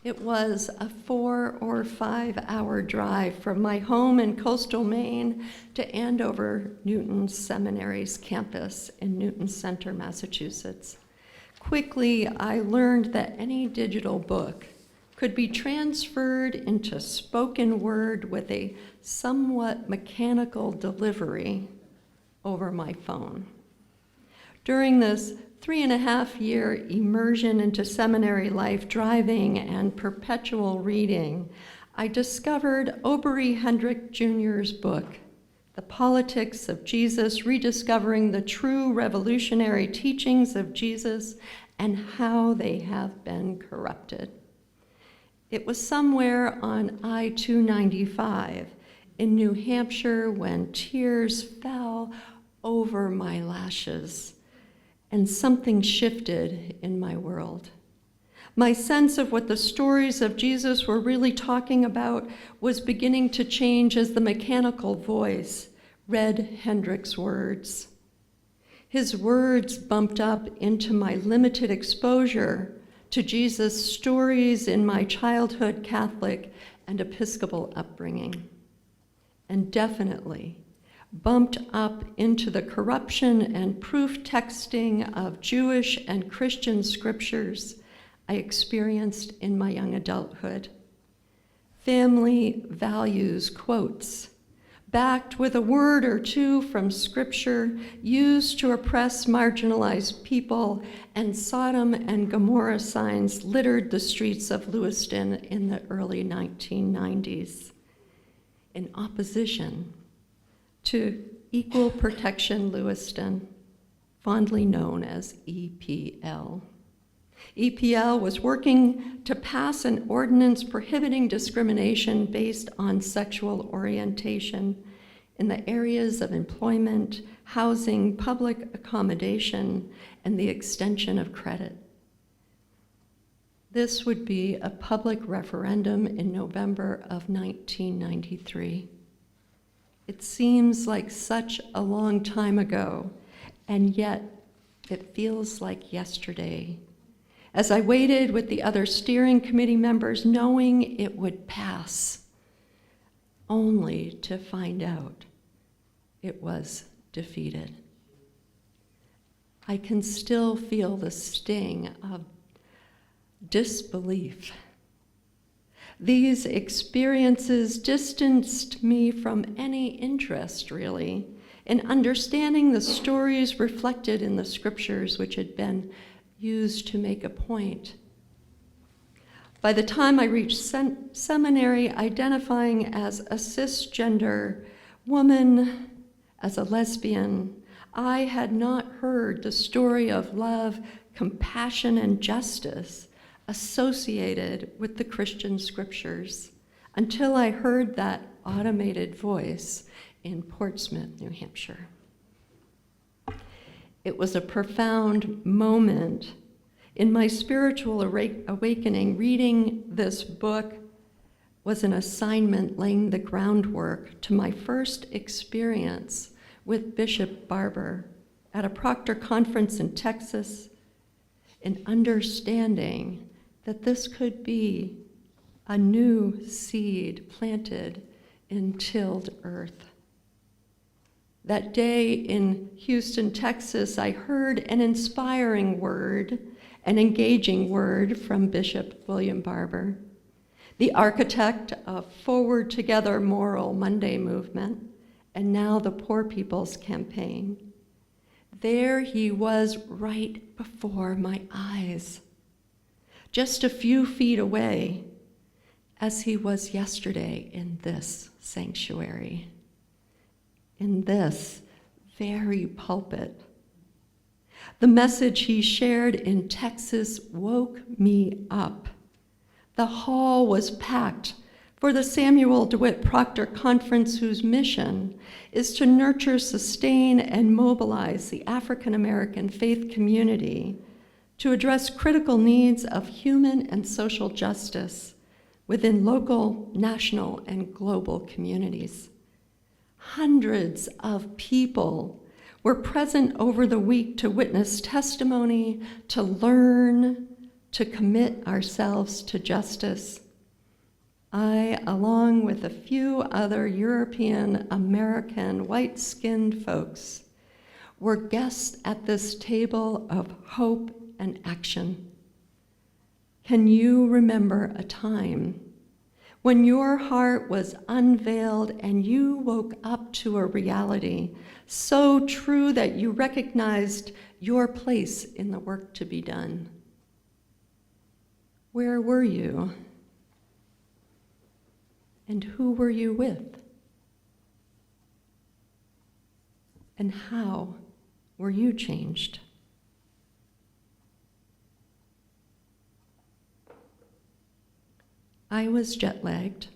It was a 4 or 5 hour drive from my home in coastal Maine to Andover Newton Seminary's campus in Newton Center, Massachusetts. Quickly, I learned that any digital book could be transferred into spoken word with a somewhat mechanical delivery over my phone. During this 3.5-year immersion into seminary life, driving and perpetual reading, I discovered Aubrey Hendrick Jr.'s book, The Politics of Jesus, Rediscovering the True Revolutionary Teachings of Jesus and How They Have Been Corrupted. It was somewhere on I-295 in New Hampshire when tears fell over my lashes and something shifted in my world. My sense of what the stories of Jesus were really talking about was beginning to change as the mechanical voice read Hendrick's words. His words bumped up into my limited exposure to Jesus' stories in my childhood Catholic and Episcopal upbringing, and definitely bumped up into the corruption and proof texting of Jewish and Christian scriptures I experienced in my young adulthood. Family values quotes, backed with a word or two from scripture used to oppress marginalized people, and Sodom and Gomorrah signs littered the streets of Lewiston in the early 1990s. In opposition to Equal Protection Lewiston, fondly known as EPL. EPL was working to pass an ordinance prohibiting discrimination based on sexual orientation in the areas of employment, housing, public accommodation, and the extension of credit. This would be a public referendum in November of 1993. It seems like such a long time ago, and yet it feels like yesterday. As I waited with the other steering committee members, knowing it would pass, only to find out it was defeated. I can still feel the sting of disbelief. These experiences distanced me from any interest, really, in understanding the stories reflected in the scriptures which had been used to make a point. By the time I reached seminary, identifying as a cisgender woman, as a lesbian, I had not heard the story of love, compassion, and justice associated with the Christian scriptures until I heard that automated voice in Portsmouth, New Hampshire. It was a profound moment in my spiritual awakening. Reading this book was an assignment laying the groundwork to my first experience with Bishop Barber at a Proctor conference in Texas, in understanding that this could be a new seed planted in tilled earth. That day in Houston, Texas, I heard an inspiring word, an engaging word from Bishop William Barber, the architect of Forward Together Moral Monday movement, and now the Poor People's Campaign. There he was right before my eyes, just a few feet away, as he was yesterday in this sanctuary, in this very pulpit. The message he shared in Texas woke me up. The hall was packed for the Samuel DeWitt Proctor Conference, whose mission is to nurture, sustain, and mobilize the African American faith community to address critical needs of human and social justice within local, national, and global communities. Hundreds of people were present over the week to witness testimony, to learn, to commit ourselves to justice. I, along with a few other European American white-skinned folks, were guests at this table of hope and action. Can you remember a time when your heart was unveiled and you woke up to a reality so true that you recognized your place in the work to be done? Where were you? And who were you with? And how were you changed? I was jet-lagged,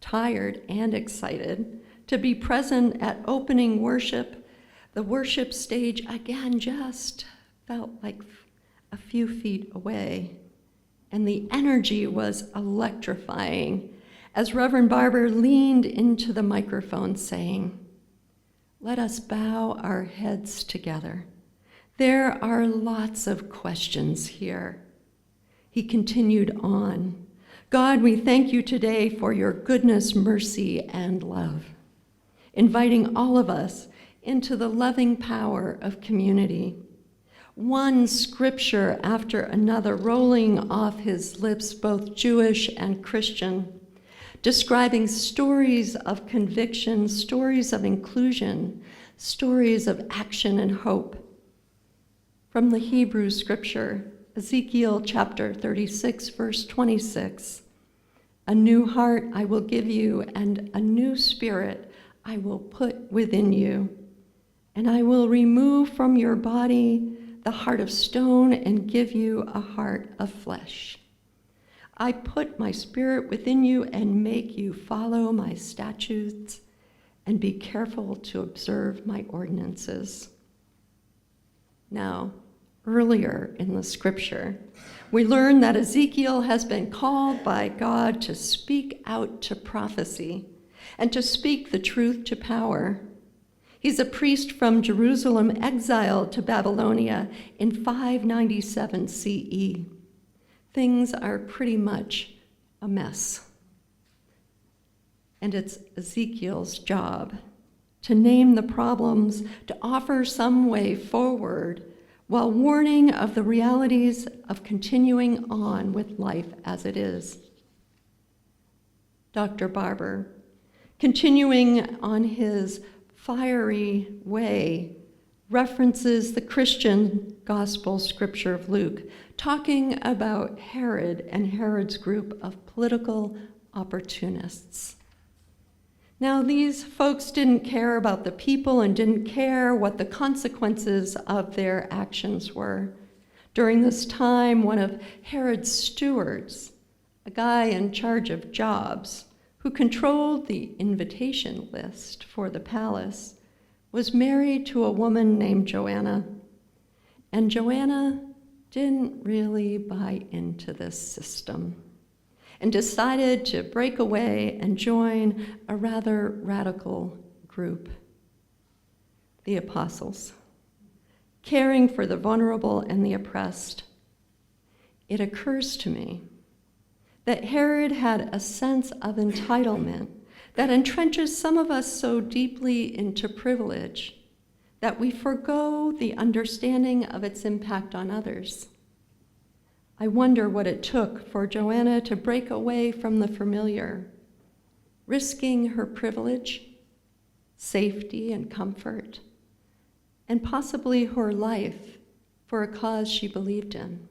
tired, and excited to be present at opening worship. The worship stage, again, just felt like a few feet away, and the energy was electrifying as Reverend Barber leaned into the microphone saying, "Let us bow our heads together. There are lots of questions here." He continued on, "God, we thank you today for your goodness, mercy, and love, inviting all of us into the loving power of community. One scripture after another rolling off his lips, both Jewish and Christian, describing stories of conviction, stories of inclusion, stories of action and hope. From the Hebrew scripture, Ezekiel chapter 36, verse 26, "A new heart I will give you, and a new spirit I will put within you. And I will remove from your body the heart of stone and give you a heart of flesh. I put my spirit within you and make you follow my statutes and be careful to observe my ordinances." Now, earlier in the scripture, we learn that Ezekiel has been called by God to speak out to prophecy and to speak the truth to power. He's a priest from Jerusalem exiled to Babylonia in 597 CE. Things are pretty much a mess. And it's Ezekiel's job to name the problems, to offer some way forward, while warning of the realities of continuing on with life as it is. Dr. Barber, continuing on his fiery way, references the Christian gospel scripture of Luke, talking about Herod and Herod's group of political opportunists. Now, these folks didn't care about the people and didn't care what the consequences of their actions were. During this time, one of Herod's stewards, a guy in charge of jobs, who controlled the invitation list for the palace, was married to a woman named Joanna. And Joanna didn't really buy into this system and decided to break away and join a rather radical group, the Apostles, caring for the vulnerable and the oppressed. It occurs to me that Herod had a sense of entitlement that entrenches some of us so deeply into privilege that we forgo the understanding of its impact on others. I wonder what it took for Joanna to break away from the familiar, risking her privilege, safety, and comfort, and possibly her life for a cause she believed in.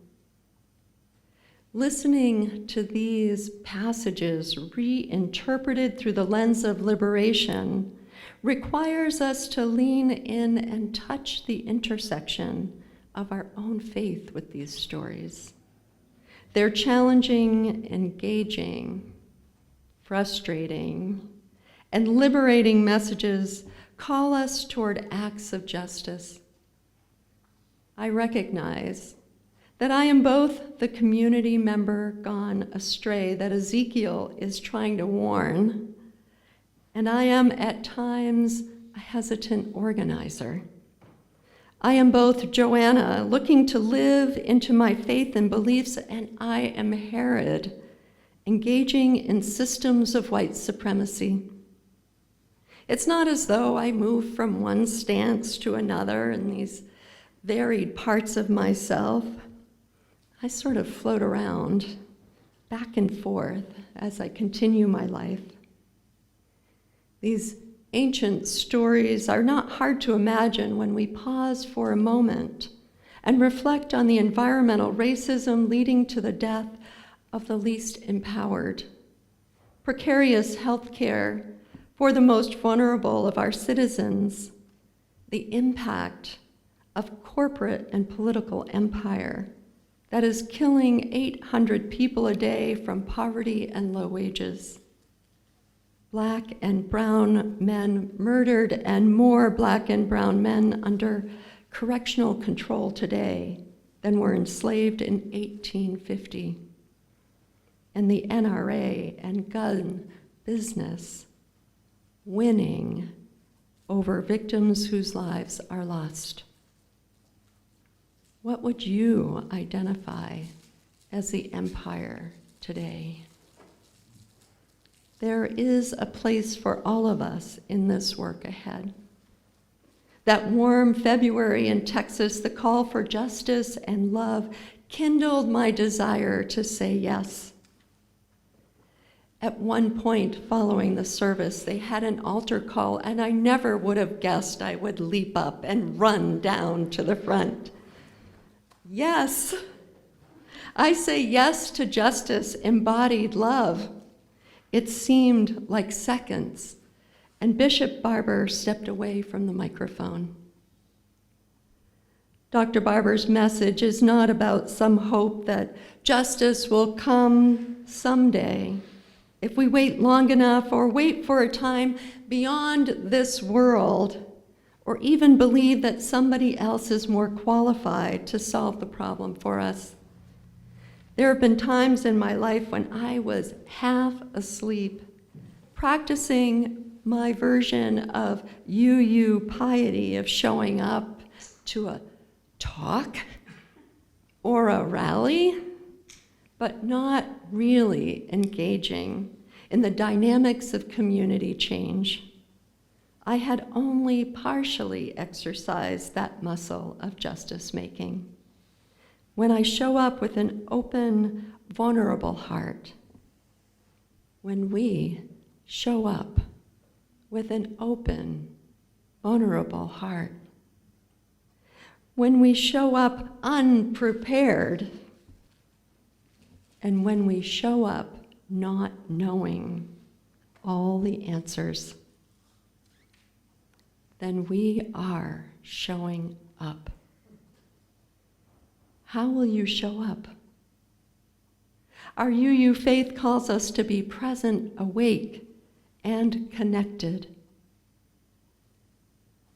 Listening to these passages reinterpreted through the lens of liberation requires us to lean in and touch the intersection of our own faith with these stories. They're challenging, engaging, frustrating, and liberating messages call us toward acts of justice. I recognize that I am both the community member gone astray that Ezekiel is trying to warn, and I am at times a hesitant organizer. I am both Joanna, looking to live into my faith and beliefs, and I am Herod, engaging in systems of white supremacy. It's not as though I move from one stance to another in these varied parts of myself. I sort of float around, back and forth, as I continue my life. These ancient stories are not hard to imagine when we pause for a moment and reflect on the environmental racism leading to the death of the least empowered, precarious health care for the most vulnerable of our citizens, the impact of corporate and political empire that is killing 800 people a day from poverty and low wages. Black and brown men murdered, and more black and brown men under correctional control today than were enslaved in 1850. And the NRA and gun business winning over victims whose lives are lost. What would you identify as the empire today? There is a place for all of us in this work ahead. That warm February in Texas, the call for justice and love kindled my desire to say yes. At one point following the service, they had an altar call, and I never would have guessed I would leap up and run down to the front. Yes, I say yes to justice, embodied love. It seemed like seconds, and Bishop Barber stepped away from the microphone. Dr. Barber's message is not about some hope that justice will come someday if we wait long enough or wait for a time beyond this world, or even believe that somebody else is more qualified to solve the problem for us. There have been times in my life when I was half asleep, practicing my version of you piety of showing up to a talk or a rally, but not really engaging in the dynamics of community change. I had only partially exercised that muscle of justice making. When I show up with an open, vulnerable heart, when we show up with an open, vulnerable heart, when we show up unprepared, and when we show up not knowing all the answers, then we are showing up. How will you show up? Our UU faith calls us to be present, awake, and connected.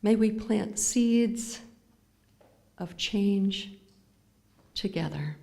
May we plant seeds of change together.